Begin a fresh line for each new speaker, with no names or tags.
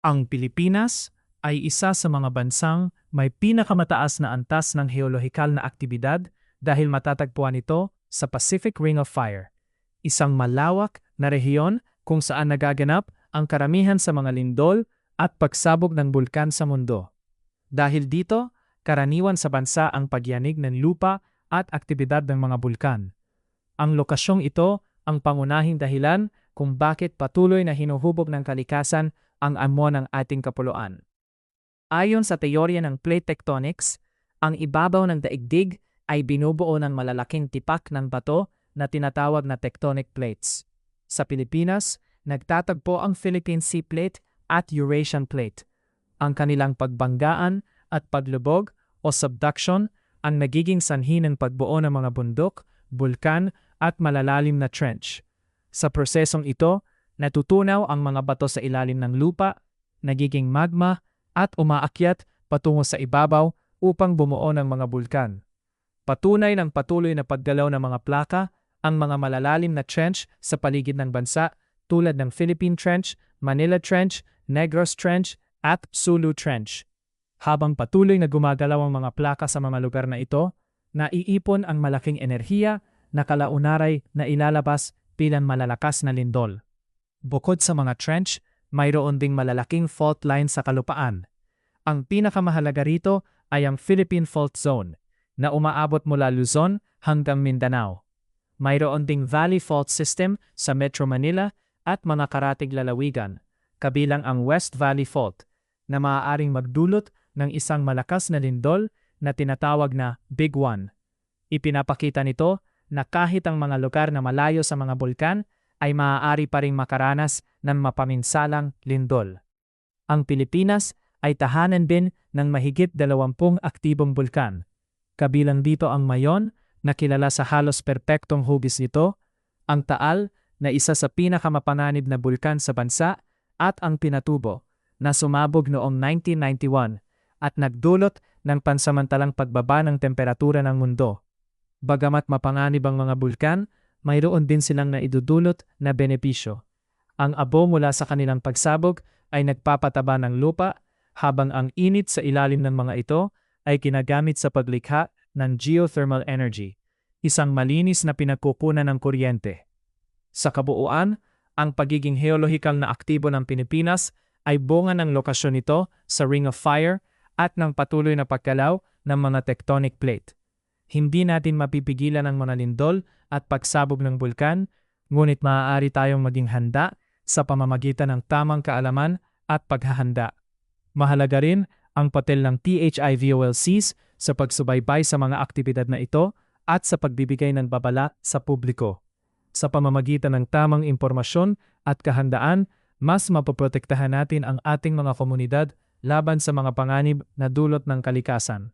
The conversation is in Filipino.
Ang Pilipinas ay isa sa mga bansang may pinakamataas na antas ng heolohikal na aktibidad dahil matatagpuan ito sa Pacific Ring of Fire, isang malawak na rehiyon kung saan nagaganap ang karamihan sa mga lindol at pagsabog ng bulkan sa mundo. Dahil dito, karaniwan sa bansa ang pagyanig ng lupa at aktibidad ng mga bulkan. Ang lokasyong ito ang pangunahing dahilan kung bakit patuloy na hinuhubog ng kalikasan ang amo ng ating kapuluan. Ayon sa teorya ng plate tectonics, ang ibabaw ng daigdig ay binubuo ng malalaking tipak ng bato na tinatawag na tectonic plates. Sa Pilipinas, nagtatagpo ang Philippine Sea Plate at Eurasian Plate. Ang kanilang pagbanggaan at paglubog o subduction ang nagiging sanhi ng pagbuo ng mga bundok, bulkan at malalalim na trench. Sa prosesong ito, natutunaw ang mga bato sa ilalim ng lupa, nagiging magma at umaakyat patungo sa ibabaw upang bumuo ng mga bulkan. Patunay ng patuloy na paggalaw ng mga plaka ang mga malalalim na trench sa paligid ng bansa tulad ng Philippine Trench, Manila Trench, Negros Trench at Sulu Trench. Habang patuloy na gumagalaw ang mga plaka sa mga lugar na ito, naiipon ang malaking enerhiya na kalaunaray na ilalabas bilang malalakas na lindol. Bukod sa mga trench, mayroon ding malalaking fault line sa kalupaan. Ang pinakamahalaga rito ay ang Philippine Fault Zone na umaabot mula Luzon hanggang Mindanao. Mayroon ding Valley Fault System sa Metro Manila at mga karatig lalawigan, kabilang ang West Valley Fault na maaaring magdulot ng isang malakas na lindol na tinatawag na Big One. Ipinapakita nito na kahit ang mga lugar na malayo sa mga bulkan ay maaari pa ring makaranas ng mapaminsalang lindol. Ang Pilipinas ay tahanan din ng mahigit 20 aktibong bulkan. Kabilang dito ang Mayon na kilala sa halos perpektong hugis nito, ang Taal na isa sa pinakamapanganib na bulkan sa bansa at ang Pinatubo na sumabog noong 1991 at nagdulot ng pansamantalang pagbaba ng temperatura ng mundo. Bagamat mapanganib ang mga bulkan, mayroon din silang naidudulot na benepisyo. Ang abo mula sa kanilang pagsabog ay nagpapataba ng lupa, habang ang init sa ilalim ng mga ito ay ginagamit sa paglikha ng geothermal energy, isang malinis na pinagkukunan ng kuryente. Sa kabuuan, ang pagiging heolohikal na aktibo ng Pilipinas ay bunga ng lokasyon nito sa Ring of Fire at ng patuloy na pagkalaw ng mga tectonic plate. Hindi natin mapipigilan ang mga lindol at pagsabog ng bulkan, ngunit maaari tayong maging handa sa pamamagitan ng tamang kaalaman at paghahanda. Mahalaga rin ang papel ng THIVOLCs sa pagsubaybay sa mga aktibidad na ito at sa pagbibigay ng babala sa publiko. Sa pamamagitan ng tamang impormasyon at kahandaan, mas mapoprotektahan natin ang ating mga komunidad laban sa mga panganib na dulot ng kalikasan.